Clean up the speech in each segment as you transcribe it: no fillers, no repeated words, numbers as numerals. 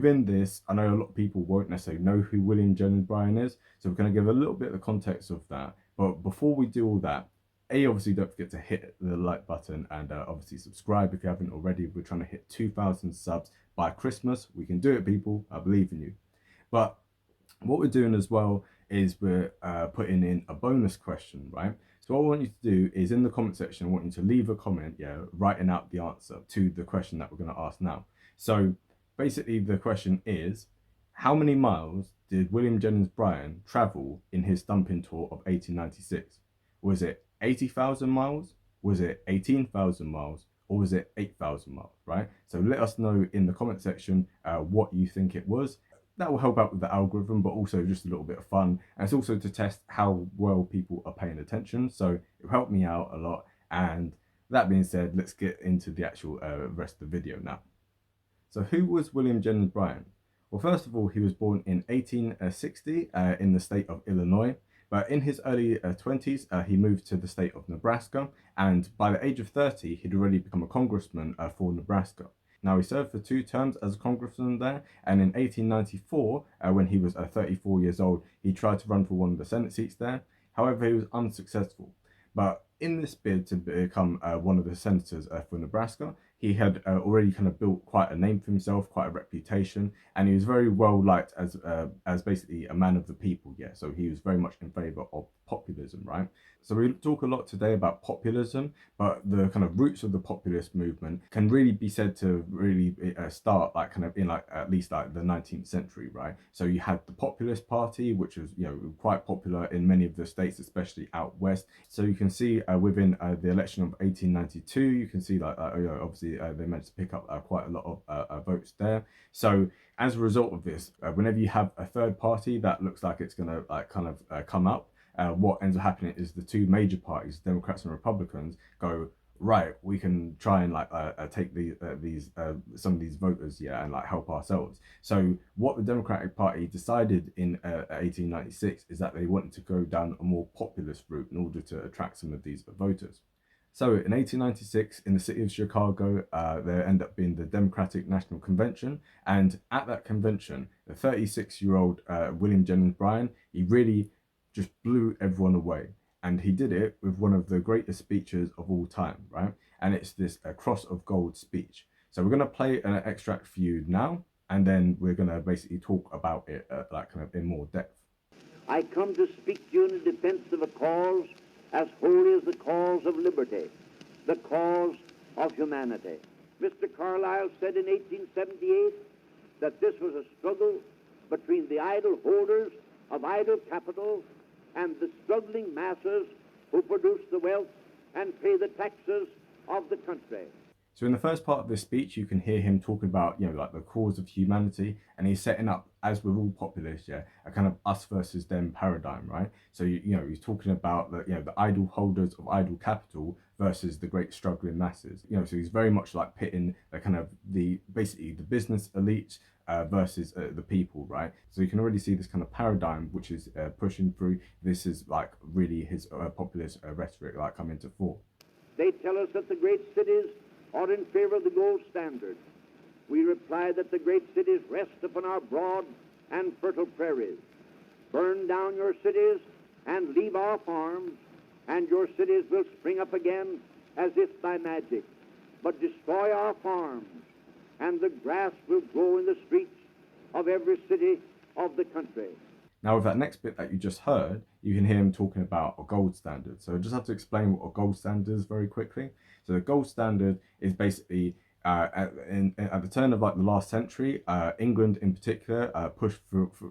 within this, I know a lot of people won't necessarily know who William Jen Bryan is, so we're going to give a little bit of the context of that. But before we do all that, obviously don't forget to hit the like button and obviously subscribe if you haven't already. We're trying to hit 2,000 subs by Christmas. We can do it, people. I believe in you. But what we're doing as well is we're putting in a bonus question, right? So what I want you to do is in the comment section, I want you to leave a comment, writing out the answer to the question that we're going to ask now. So basically the question is, how many miles did William Jennings Bryan travel in his stumping tour of 1896? Was it 80,000 miles? Was it 18,000 miles? Or was it 8,000 miles, right? So let us know in the comment section what you think it was. That will help out with the algorithm, but also just a little bit of fun. And it's also to test how well people are paying attention. So it'll help me out a lot. And that being said, let's get into the actual rest of the video now. So who was William Jennings Bryan? Well, first of all, he was born in 1860 in the state of Illinois. But in his early 20s, he moved to the state of Nebraska. And by the age of 30, he'd already become a congressman for Nebraska. Now, he served for 2 terms as a congressman there, and in 1894, when he was 34 years old, he tried to run for one of the Senate seats there. However, he was unsuccessful. But in this bid to become one of the senators for Nebraska, he had already kind of built quite a name for himself, quite a reputation, and he was very well liked as basically a man of the people. So he was very much in favor of populism, right? So we talk a lot today about populism, but the kind of roots of the populist movement can really be said to really start like kind of in like at least like the 19th century, right? So you had the Populist Party, which was quite popular in many of the states, especially out west. So you can see within the election of 1892, you can see like obviously they managed to pick up quite a lot of votes there. So as a result of this, whenever you have a third party that looks like it's going to like kind of come up, what ends up happening is the 2 major parties, Democrats and Republicans, go, right, we can try and like take some of these voters, and like help ourselves. So what the Democratic Party decided in 1896 is that they wanted to go down a more populist route in order to attract some of these voters. So in 1896, in the city of Chicago, there ended up being the Democratic National Convention. And at that convention, the 36-year-old William Jennings Bryan, he really just blew everyone away. And he did it with one of the greatest speeches of all time, right? And it's this Cross of Gold speech. So we're going to play an extract for you now, and then we're going to basically talk about it like kind of in more depth. I come to speak to you in the defense of a cause as holy as the cause of liberty, the cause of humanity. Mr. Carlyle said in 1878 that this was a struggle between the idle holders of idle capital and the struggling masses who produce the wealth and pay the taxes of the country. So in the first part of this speech, you can hear him talking about, like the cause of humanity, and he's setting up, as with all populists, a kind of us versus them paradigm, right? So, he's talking about the idle holders of idle capital versus the great struggling masses. So he's very much like pitting the kind of basically the business elite versus the people, right? So you can already see this kind of paradigm which is pushing through. This is like really his populist rhetoric like coming to fore. They tell us that the great cities are in favor of the gold standard. We reply that the great cities rest upon our broad and fertile prairies. Burn down your cities and leave our farms, and your cities will spring up again as if by magic. But destroy our farms, and the grass will grow in the streets of every city of the country. Now, with that next bit that you just heard, you can hear him talking about a gold standard. So I just have to explain what a gold standard is very quickly. So the gold standard is basically at the turn of like the last century, England in particular pushed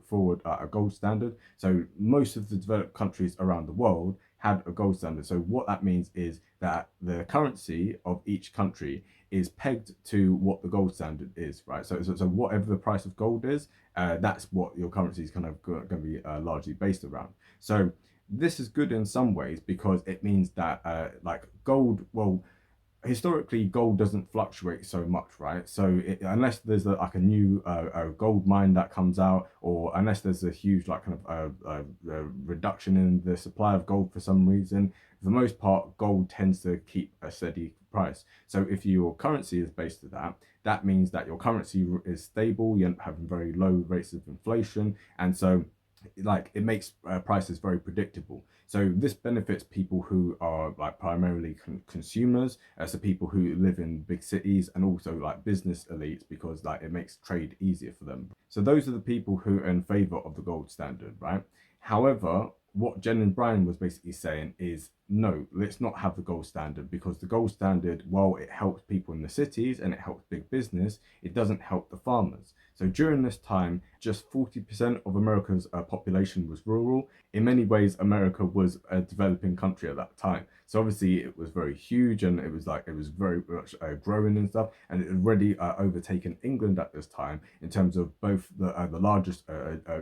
forward a gold standard. So most of the developed countries around the world had a gold standard. So what that means is that the currency of each country is pegged to what the gold standard is, right? So whatever the price of gold is, that's what your currency is kind of going to be largely based around. So this is good in some ways because it means that like gold, well, historically gold doesn't fluctuate so much, right? So unless there's like a new gold mine that comes out, or unless there's a huge like kind of reduction in the supply of gold for some reason, for the most part gold tends to keep a steady price. So if your currency is based on that, that means that your currency is stable, you're having very low rates of inflation, and so like it makes prices very predictable. So this benefits people who are like primarily consumers, so people who live in big cities, and also like business elites, because like it makes trade easier for them. So those are the people who are in favor of the gold standard, right? However, what Jennings Bryan was basically saying is, no, let's not have the gold standard, because the gold standard, while it helps people in the cities and it helps big business, it doesn't help the farmers. So during this time, just 40% of America's population was rural. In many ways, America was a developing country at that time. So obviously it was very huge, and it was very much growing and stuff, and it had already overtaken England at this time in terms of both the largest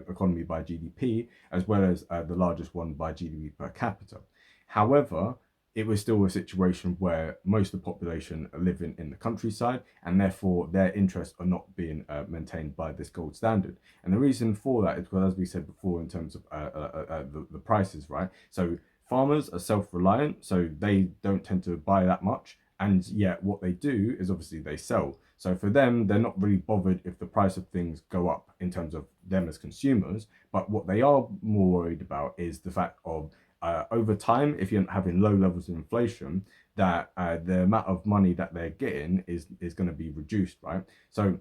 economy by GDP, as well as the largest one by GDP per capita. However, it was still a situation where most of the population are living in the countryside, and therefore their interests are not being maintained by this gold standard. And the reason for that is because, as we said before, in terms of the prices, right? So farmers are self-reliant, so they don't tend to buy that much, and yet what they do is obviously they sell. So for them, they're not really bothered if the price of things go up in terms of them as consumers, but what they are more worried about is the fact of over time, if you're having low levels of inflation, that the amount of money that they're getting is going to be reduced, right? So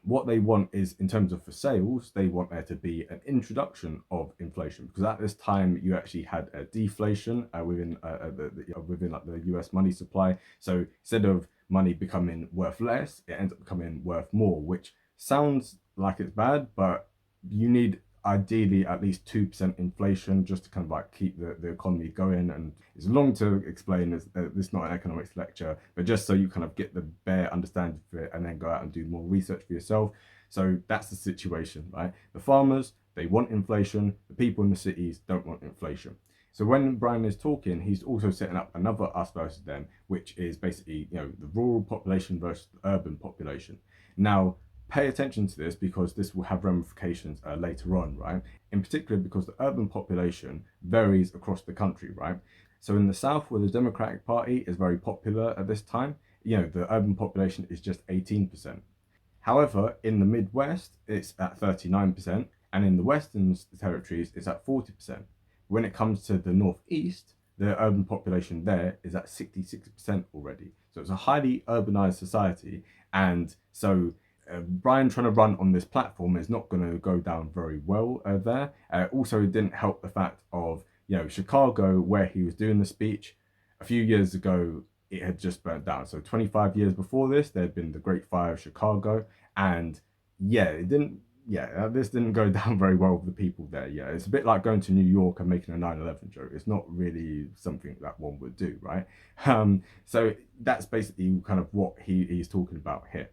what they want is, in terms of for sales, they want there to be an introduction of inflation, because at this time you actually had a deflation within like the US money supply. So instead of money becoming worth less, it ends up becoming worth more, which sounds like it's bad, but you need ideally at least 2% inflation just to kind of like keep the economy going. And it's long to explain, this is not an economics lecture, but just so you kind of get the bare understanding of it and then go out and do more research for yourself. So that's the situation, right? The farmers, they want inflation. The people in the cities don't want inflation. So when Bryan is talking, he's also setting up another us versus them, which is basically, the rural population versus the urban population. Now, pay attention to this, because this will have ramifications later on, right? In particular, because the urban population varies across the country, right? So in the South, where the Democratic Party is very popular at this time, the urban population is just 18%. However, in the Midwest, it's at 39%, and in the Western territories, it's at 40%. When it comes to the Northeast, the urban population there is at 66% already. So it's a highly urbanized society, and so Bryan trying to run on this platform is not going to go down very well there. Also, it didn't help the fact of, Chicago, where he was doing the speech a few years ago, it had just burnt down. So 25 years before this, there had been the Great Fire of Chicago, and this didn't go down very well with the people there. It's a bit like going to New York and making a 9/11 joke. It's not really something that one would do, right? So that's basically kind of what he's talking about here.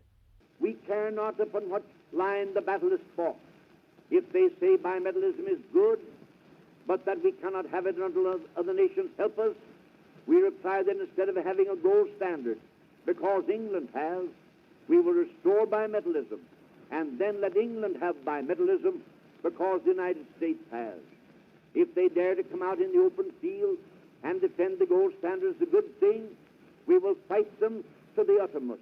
We care not upon what line the battle is fought. If they say bimetallism is good, but that we cannot have it until other nations help us, we reply that instead of having a gold standard, because England has, we will restore bimetallism, and then let England have bimetallism, because the United States has. If they dare to come out in the open field and defend the gold standard as a good thing, we will fight them to the uttermost.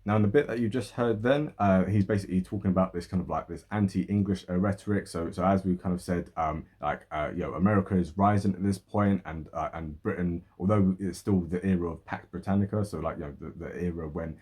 Now, in the bit that you just heard then, he's basically talking about this kind of like this anti-English rhetoric. So as we kind of said, America is rising at this point, and Britain, although it's still the era of Pax Britannica, so like, the era when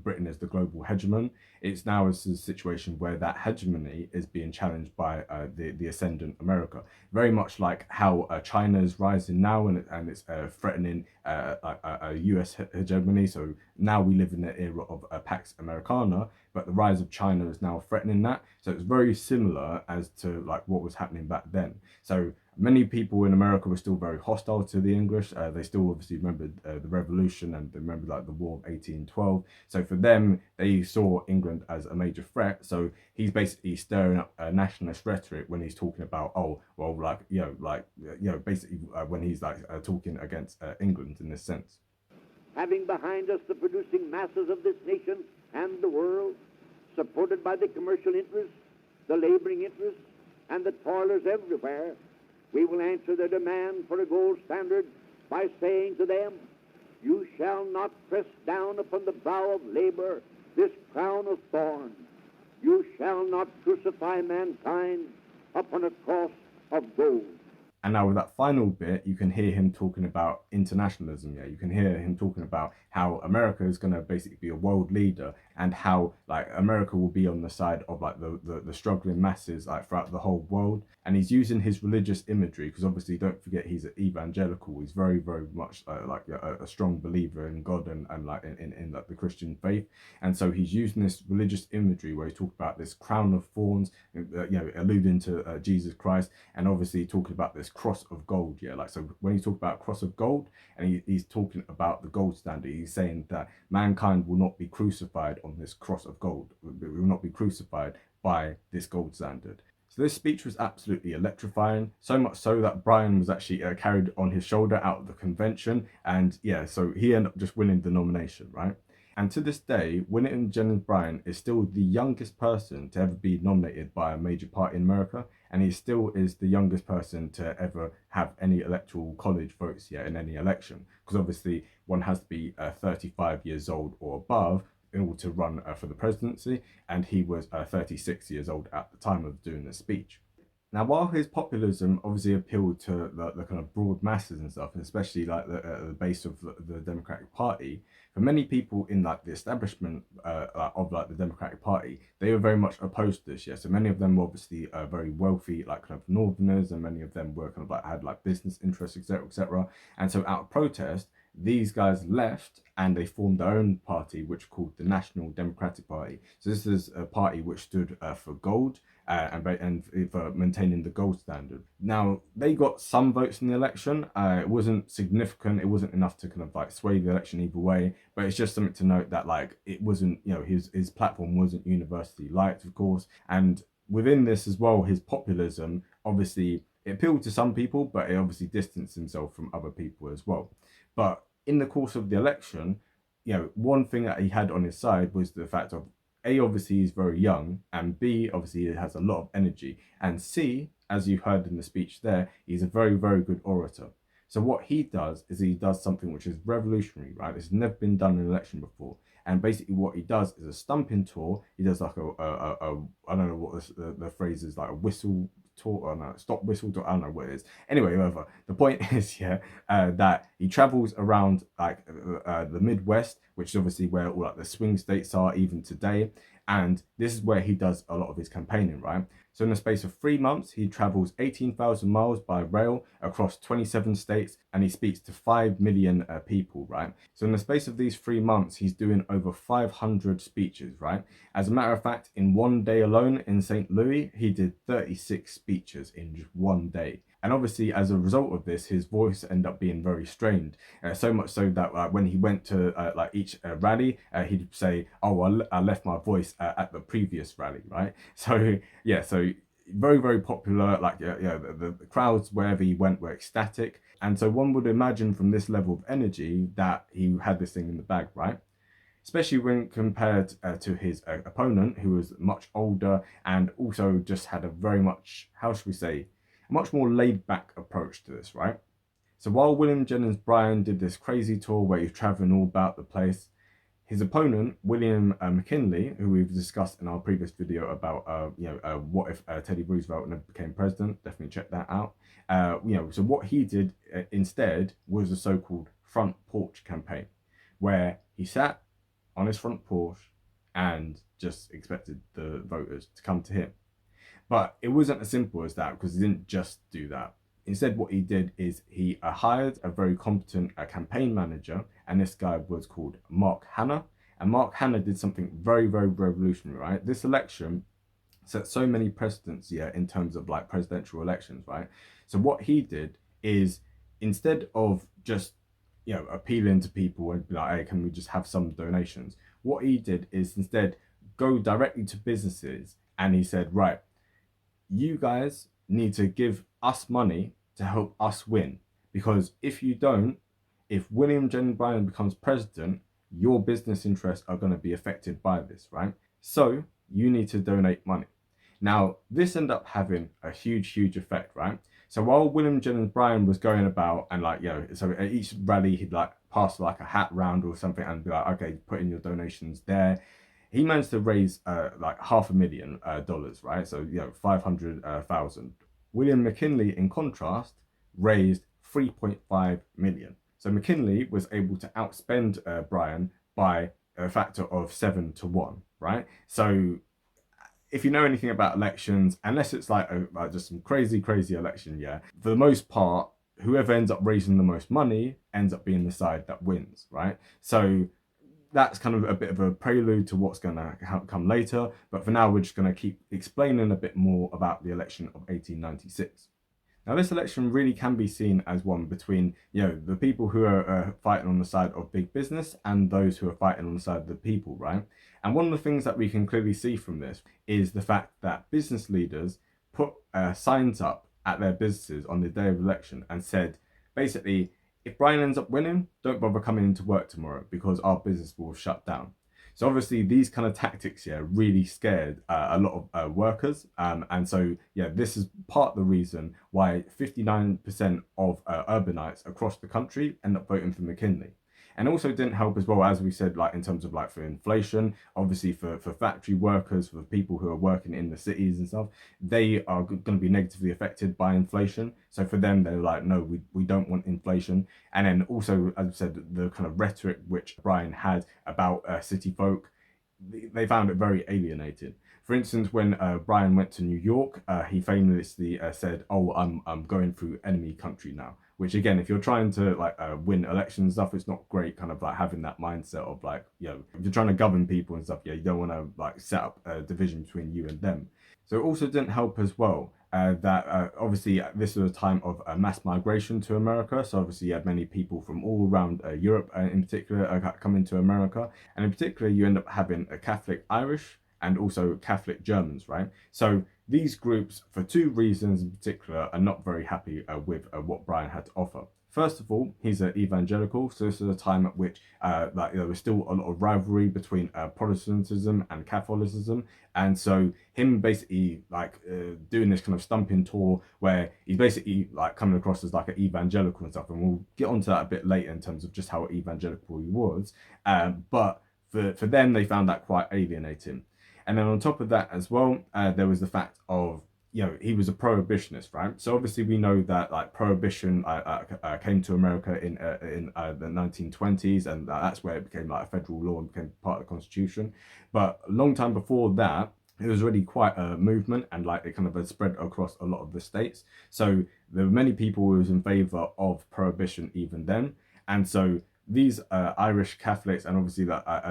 Britain is the global hegemon, it's now a situation where that hegemony is being challenged by the ascendant America. Very much like how China is rising now, and it's threatening a US hegemony. So now we live in the era of Pax Americana, but the rise of China is now threatening that. So it's very similar as to like what was happening back then. So many people in America were still very hostile to the English. They still obviously remembered the revolution, and they remembered like the War of 1812. So for them, they saw England as a major threat. So he's basically stirring up a nationalist rhetoric when he's talking about, basically when he's like talking against England in this sense. Having behind us the producing masses of this nation and the world, supported by the commercial interests, the laboring interests, and the toilers everywhere, we will answer their demand for a gold standard by saying to them, you shall not press down upon the brow of labor this crown of thorns. You shall not crucify mankind upon a cross of gold. And now with that final bit, you can hear him talking about internationalism. Yeah, you can hear him talking about how America is going to basically be a world leader, and how like America will be on the side of like the struggling masses like throughout the whole world. And he's using his religious imagery because obviously don't forget he's an evangelical. He's very much like a strong believer in God and like in like the Christian faith. And so he's using this religious imagery where he talks about this crown of thorns, alluding to Jesus Christ, and obviously talking about this cross of gold. Yeah, like so when he talks about cross of gold, and he's talking about the gold standard, he's saying that mankind will not be crucified on this cross of gold. We will not be crucified by this gold standard. So this speech was absolutely electrifying, so much so that Bryan was actually carried on his shoulder out of the convention, and yeah, so he ended up just winning the nomination, right? And to this day, William Jen Bryan is still the youngest person to ever be nominated by a major party in America, and he still is the youngest person to ever have any electoral college votes yet in any election, because obviously one has to be 35 years old or above in order to run for the presidency, and he was 36 years old at the time of doing the speech. Now, while his populism obviously appealed to the kind of broad masses and stuff, and especially like the base of the Democratic Party, for many people in like the establishment of like the Democratic Party, they were very much opposed to this. Yeah, so many of them were obviously very wealthy, like kind of Northerners, and many of them were kind of like had like business interests, etc., etc. And so, out of protest, these guys left and they formed their own party, which was called the National Democratic Party. So this is a party which stood for gold and for maintaining the gold standard. Now, they got some votes in the election. It wasn't significant. It wasn't enough to kind of like sway the election either way. But it's just something to note that like it wasn't, his platform wasn't universally liked, of course. And within this as well, his populism, obviously, it appealed to some people, but it obviously distanced himself from other people as well. But in the course of the election, one thing that he had on his side was the fact of A, obviously he's very young, and B, obviously he has a lot of energy, and C, as you heard in the speech there, he's a very good orator. So what he does is he does something which is revolutionary, right? It's never been done in an election before. And basically what he does is a stumping tour. He does like I don't know what the phrase is, like a whistle tour, or no, stop whistle tour, I don't know what it is. Anyway, whatever. The point is, that he travels around like the Midwest, which is obviously where all like the swing states are even today. And this is where he does a lot of his campaigning, right? So in the space of 3 months, he travels 18,000 miles by rail across 27 states, and he speaks to 5 million people, right? So in the space of these 3 months, he's doing over 500 speeches, right? As a matter of fact, in one day alone in St. Louis, he did 36 speeches in just one day. And obviously, as a result of this, his voice ended up being very strained. So much so that when he went to like each rally, he'd say, "Oh, I left my voice at the previous rally," right? So yeah, so very popular. Like the crowds wherever he went were ecstatic, and so one would imagine from this level of energy that he had this thing in the bag, right? Especially when compared to his opponent, who was much older and also just had a very much, how should we say, a much more laid back approach to this, right? So while William Jennings Bryan did this crazy tour where he's traveling all about the place, his opponent, William McKinley, who we've discussed in our previous video about, what if Teddy Roosevelt never became president, definitely check that out. So what he did instead was a so-called front porch campaign, where he sat on his front porch and just expected the voters to come to him. But it wasn't as simple as that, because he didn't just do that. Instead, what he did is he hired a very competent campaign manager, and this guy was called Mark Hanna. And Mark Hanna did something very revolutionary, right? This election set so many precedents, in terms of like presidential elections, right? So what he did is, instead of just appealing to people and be like, hey, can we just have some donations? What he did is instead go directly to businesses, and he said, right, you guys need to give us money to help us win, because if you don't, if William Jen Bryan becomes president, your business interests are going to be affected by this, right? So you need to donate money. Now, this ended up having a huge effect, right? So while William Jennings Bryan was going about and so at each rally he'd like pass like a hat round or something and be like, okay, put in your donations there. he managed to raise like $500,000, right? So 500,000. William McKinley, in contrast, raised 3.5 million. So McKinley was able to outspend Bryan by a factor of 7-1, right? So if you know anything about elections, unless it's like just some crazy election, for the most part, whoever ends up raising the most money ends up being the side that wins, right? So that's kind of a bit of a prelude to what's going to come later. But for now, we're just going to keep explaining a bit more about the election of 1896. Now, this election really can be seen as one between, the people who are fighting on the side of big business and those who are fighting on the side of the people, right? And one of the things that we can clearly see from this is the fact that business leaders put signs up at their businesses on the day of election and said, basically, if Bryan ends up winning, don't bother coming into work tomorrow because our business will shut down. So obviously these kind of tactics really scared a lot of workers. And so, this is part of the reason why 59% of urbanites across the country end up voting for McKinley. And also didn't help as well, as we said, like in terms of like for inflation, obviously for factory workers, for people who are working in the cities and stuff, they are going to be negatively affected by inflation. So for them, they're like, no, we don't want inflation. And then also, as I said, the kind of rhetoric which Bryan had about city folk, they found it very alienating. For instance, when Bryan went to New York, he famously said, "Oh, I'm going through enemy country now." Which again, if you're trying to win elections and stuff, it's not great. Kind of like having that mindset of like, if you're trying to govern people and stuff, you don't want to like set up a division between you and them. So it also didn't help as well that obviously this was a time of mass migration to America. So obviously you had many people from all around Europe in particular coming to America. And in particular, you end up having a Catholic Irish and also Catholic Germans, right? So these groups, for two reasons in particular, are not very happy with what Bryan had to offer. First of all, he's an evangelical, so this is a time at which there was still a lot of rivalry between Protestantism and Catholicism, and so him basically doing this kind of stumping tour where he's basically like coming across as like an evangelical and stuff, and we'll get onto that a bit later in terms of just how evangelical he was. But for them, they found that quite alienating. And then on top of that as well, there was the fact of, he was a prohibitionist, right? So obviously we know that like prohibition came to America in the 1920s, and that's where it became like a federal law and became part of the Constitution. But a long time before that, it was already quite a movement, and like it kind of had spread across a lot of the states. So there were many people who was in favor of prohibition even then. And so these Irish Catholics and obviously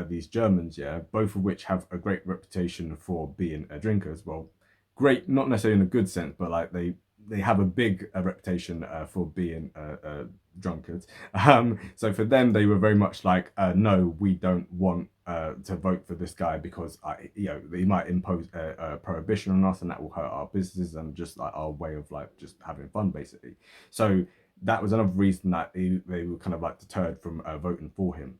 these Germans, both of which have a great reputation for being drinkers. Well, great, not necessarily in a good sense, but like they have a big reputation for being drunkards. So for them, they were very much like, no, we don't want to vote for this guy because they might impose a prohibition on us, and that will hurt our businesses and just like our way of like just having fun, basically. So that was another reason that they were kind of like deterred from voting for him.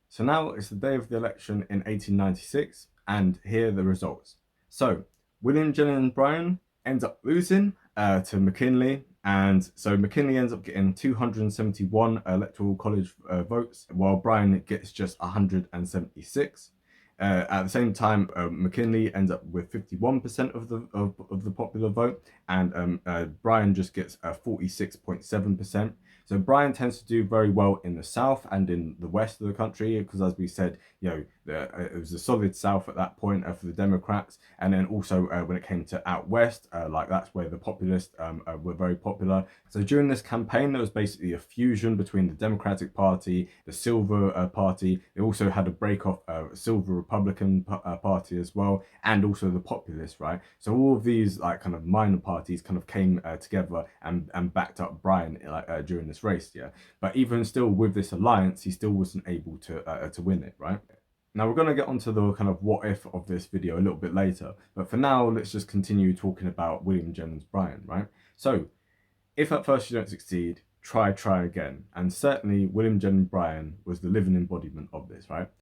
So now it's the day of the election in 1896, and here are the results. So William Jen Bryan ends up losing to McKinley, and so McKinley ends up getting 271 electoral college votes, while Bryan gets just 176. At the same time, McKinley ends up with 51% of the popular vote, and Bryan just gets 46.7%. So Bryan tends to do very well in the South and in the West of the country, because as we said, it was a solid South at that point for the Democrats. And then also when it came to out West, that's where the populists were very popular. So during this campaign, there was basically a fusion between the Democratic Party, the Silver Party. They also had a break-off Silver Republican Party as well, and also the populists, right? So all of these like kind of minor parties kind of came together and backed up Bryan during this race, But even still, with this alliance, he still wasn't able to win it, right? Now we're going to get onto the kind of what if of this video a little bit later, but for now, let's just continue talking about William Jennings Bryan, right? So if at first you don't succeed, try again. And certainly William Jen Bryan was the living embodiment of this, right?